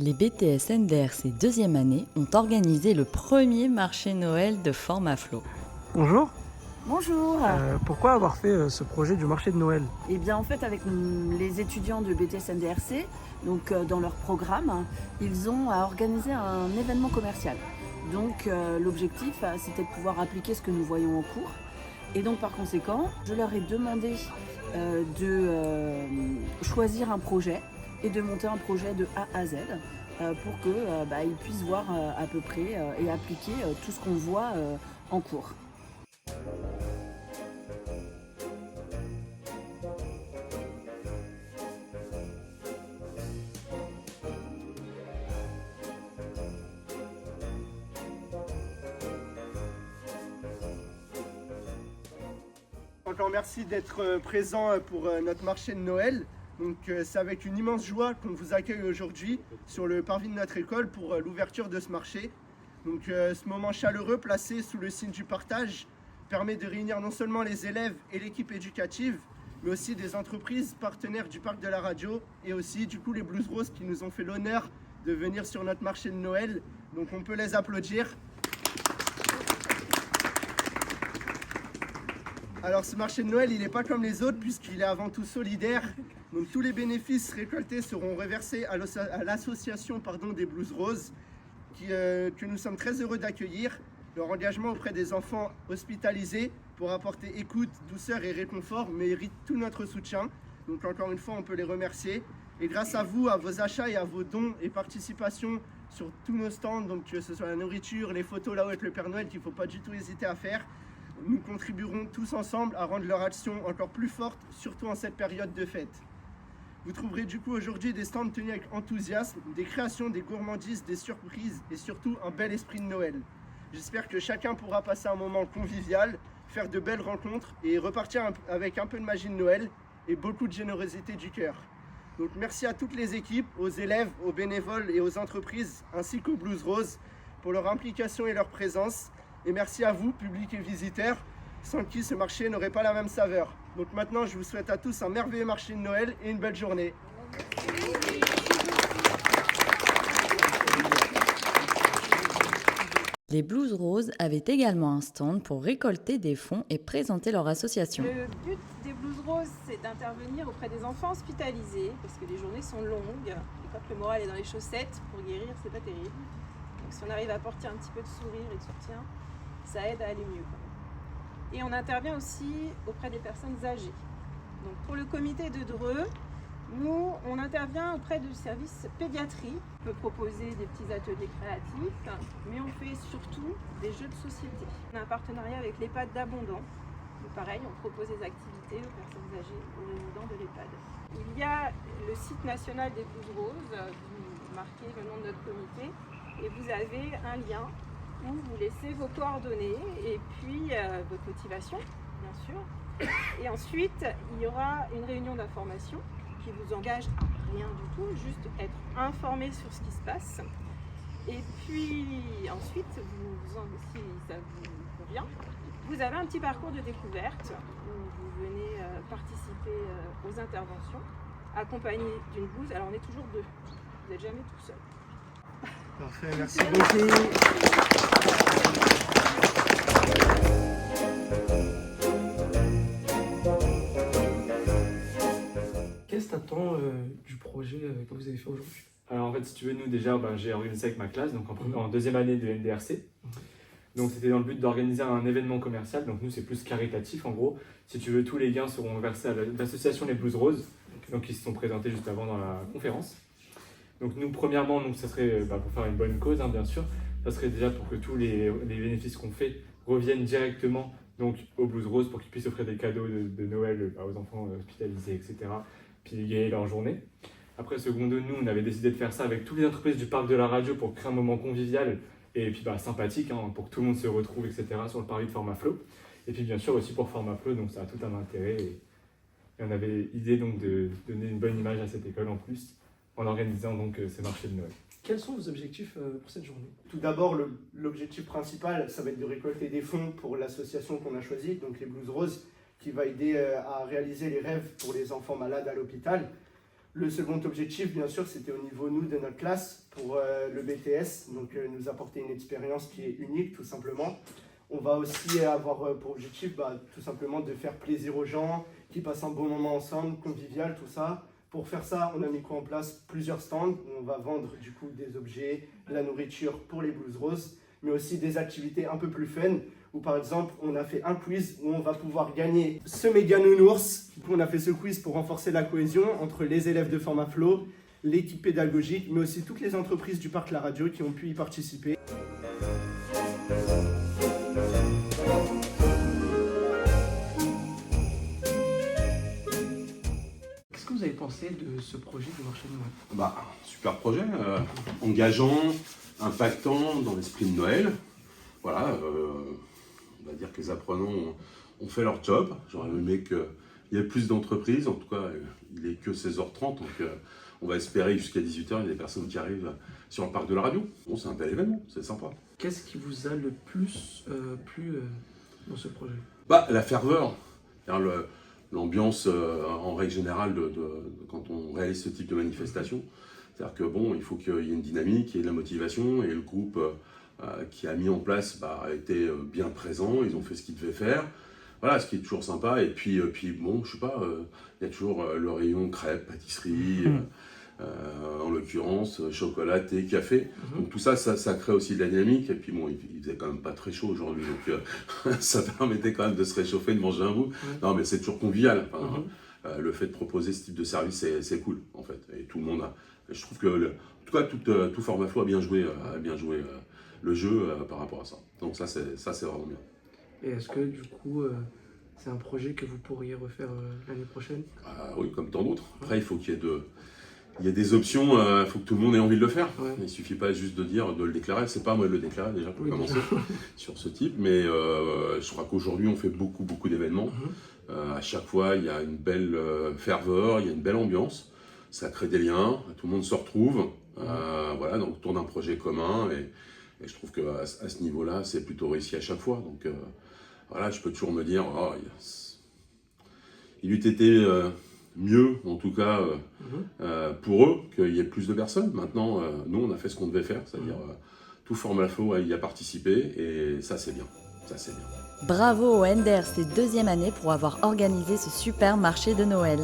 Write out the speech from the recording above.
Les BTS NDRC deuxième année ont organisé le premier marché Noël de format flow. Bonjour, Bonjour. pourquoi avoir fait ce projet du marché de Noël? Et bien en fait avec les étudiants de BTS NDRC, donc dans leur programme, ils ont organisé un événement commercial. Donc l'objectif c'était de pouvoir appliquer ce que nous voyons en cours. Et donc par conséquent, je leur ai demandé de choisir un projet et de monter un projet de A à Z pour qu'ils puissent voir à peu près et appliquer tout ce qu'on voit en cours. Encore merci d'être présent pour notre marché de Noël. Donc c'est avec une immense joie qu'on vous accueille aujourd'hui sur le parvis de notre école pour l'ouverture de ce marché. Donc ce moment chaleureux placé sous le signe du partage permet de réunir non seulement les élèves et l'équipe éducative, mais aussi des entreprises partenaires du parc de la radio et aussi du coup les Blues Roses qui nous ont fait l'honneur de venir sur notre marché de Noël. Donc on peut les applaudir. Alors ce marché de Noël, il n'est pas comme les autres puisqu'il est avant tout solidaire. Donc tous les bénéfices récoltés seront reversés à l'association des Blues Roses que nous sommes très heureux d'accueillir. Leur engagement auprès des enfants hospitalisés pour apporter écoute, douceur et réconfort mérite tout notre soutien. Donc encore une fois, on peut les remercier. Et grâce à vous, à vos achats et à vos dons et participations sur tous nos stands, donc que ce soit la nourriture, les photos là-haut avec le Père Noël qu'il ne faut pas du tout hésiter à faire, nous contribuerons tous ensemble à rendre leur action encore plus forte, surtout en cette période de fête. Vous trouverez du coup aujourd'hui des stands tenus avec enthousiasme, des créations, des gourmandises, des surprises et surtout un bel esprit de Noël. J'espère que chacun pourra passer un moment convivial, faire de belles rencontres et repartir avec un peu de magie de Noël et beaucoup de générosité du cœur. Donc merci à toutes les équipes, aux élèves, aux bénévoles et aux entreprises ainsi qu'aux Blues Roses pour leur implication et leur présence. Et merci à vous, public et visiteurs, sans qui ce marché n'aurait pas la même saveur. Donc maintenant, je vous souhaite à tous un merveilleux marché de Noël et une belle journée. Les Blues Roses avaient également un stand pour récolter des fonds et présenter leur association. Le but des Blues Roses, c'est d'intervenir auprès des enfants hospitalisés, parce que les journées sont longues, et quand le moral est dans les chaussettes, pour guérir, c'est pas terrible. Donc si on arrive à apporter un petit peu de sourire et de soutien, ça aide à aller mieux. Et on intervient aussi auprès des personnes âgées. Donc pour le comité de Dreux, nous, on intervient auprès du service pédiatrie. On peut proposer des petits ateliers créatifs, mais on fait surtout des jeux de société. On a un partenariat avec l'EHPAD d'Abondant. Donc pareil, on propose des activités aux personnes âgées, aux résidents de l'EHPAD. Il y a le site national des Blues Roses, vous marquez le nom de notre comité, et vous avez un lien où vous laissez vos coordonnées et puis votre motivation, bien sûr. Et ensuite, il y aura une réunion d'information qui vous engage à rien du tout, juste être informé sur ce qui se passe. Et puis ensuite, si ça vous convient, vous avez un petit parcours de découverte où vous venez participer aux interventions, accompagné d'une blouse. Alors on est toujours deux, vous n'êtes jamais tout seul. Parfait, merci beaucoup. Qu'est-ce que t'attends du projet que vous avez fait aujourd'hui? Alors en fait, si tu veux, nous déjà, j'ai organisé avec ma classe, donc en deuxième année de NDRC. Donc c'était dans le but d'organiser un événement commercial, donc nous c'est plus caritatif en gros. Si tu veux, tous les gains seront versés à l'association Les Blues Roses, donc ils se sont présentés juste avant dans la conférence. Donc nous, premièrement, ça serait pour faire une bonne cause, bien sûr. Ça serait déjà pour que tous les bénéfices qu'on fait reviennent directement donc, aux Blues Roses pour qu'ils puissent offrir des cadeaux de Noël aux enfants hospitalisés, etc. Puis gagner leur journée. Après, secondo, nous, on avait décidé de faire ça avec toutes les entreprises du parc de la radio pour créer un moment convivial et puis sympathique, pour que tout le monde se retrouve, etc. sur le parvis de Format Flow. Et puis bien sûr aussi pour Format Flow, donc ça a tout un intérêt. Et on avait idée donc de donner une bonne image à cette école en plus, en organisant donc ces marchés de Noël. Quels sont vos objectifs pour cette journée? Tout d'abord, l'objectif principal, ça va être de récolter des fonds pour l'association qu'on a choisie, donc les Blues Roses, qui va aider à réaliser les rêves pour les enfants malades à l'hôpital. Le second objectif, bien sûr, c'était au niveau, nous, de notre classe, pour le BTS, donc nous apporter une expérience qui est unique, tout simplement. On va aussi avoir pour objectif, tout simplement, de faire plaisir aux gens, qui passent un bon moment ensemble, convivial, tout ça. Pour faire ça, on a mis en place plusieurs stands où on va vendre du coup des objets, la nourriture pour les Blues Roses, mais aussi des activités un peu plus fun, où par exemple, on a fait un quiz où on va pouvoir gagner ce méga nounours. Du coup, on a fait ce quiz pour renforcer la cohésion entre les élèves de format flow, l'équipe pédagogique, mais aussi toutes les entreprises du parc La Radio qui ont pu y participer. Qu'est-ce que vous avez pensé de ce projet de marché de Noël? Super projet, engageant, impactant dans l'esprit de Noël. Voilà, on va dire que les apprenants ont fait leur job. J'aurais aimé qu'il y ait plus d'entreprises, en tout cas il n'est que 16h30, donc on va espérer jusqu'à 18h, il y a des personnes qui arrivent sur le parc de la radio. Bon, c'est un bel événement, c'est sympa. Qu'est-ce qui vous a le plus plu dans ce projet? La ferveur, l'ambiance en règle générale quand on réalise ce type de manifestation. C'est-à-dire que bon, il faut qu'il y ait une dynamique, qu'il y ait de la motivation, et le groupe qui a mis en place a été bien présent, ils ont fait ce qu'ils devaient faire. Voilà, ce qui est toujours sympa. Et puis bon, je sais pas, il y a toujours le rayon crêpes, pâtisserie, en l'occurrence chocolat, thé, café. Donc tout ça, ça crée aussi de la dynamique. Et puis bon, il faisait quand même pas très chaud aujourd'hui, donc ça permettait quand même de se réchauffer, de manger un bout. Non, mais c'est toujours convivial. Le fait de proposer ce type de service, c'est cool en fait. Et tout le monde a. Je trouve que, en tout cas, tout format flow a bien joué le jeu par rapport à ça. Donc ça, c'est vraiment bien. Et est-ce que du coup, c'est un projet que vous pourriez refaire l'année prochaine? Oui, comme tant d'autres. Après, il faut qu'il y ait des options, il faut que tout le monde ait envie de le faire. Ouais. Il ne suffit pas juste de le déclarer. C'est pas à moi de le déclarer déjà pour commencer sur ce type. Mais je crois qu'aujourd'hui, on fait beaucoup d'événements. À chaque fois, il y a une belle ferveur, il y a une belle ambiance. Ça crée des liens, tout le monde se retrouve, voilà, donc autour d'un projet commun, et je trouve qu'à ce niveau-là, c'est plutôt réussi à chaque fois. Donc voilà, je peux toujours me dire, il eût été mieux, en tout cas, pour eux, qu'il y ait plus de personnes. Maintenant, nous, on a fait ce qu'on devait faire, c'est-à-dire tout format flow y a participé, et ça, c'est bien. Ça, c'est bien. Bravo au NDRC deuxième année pour avoir organisé ce super marché de Noël.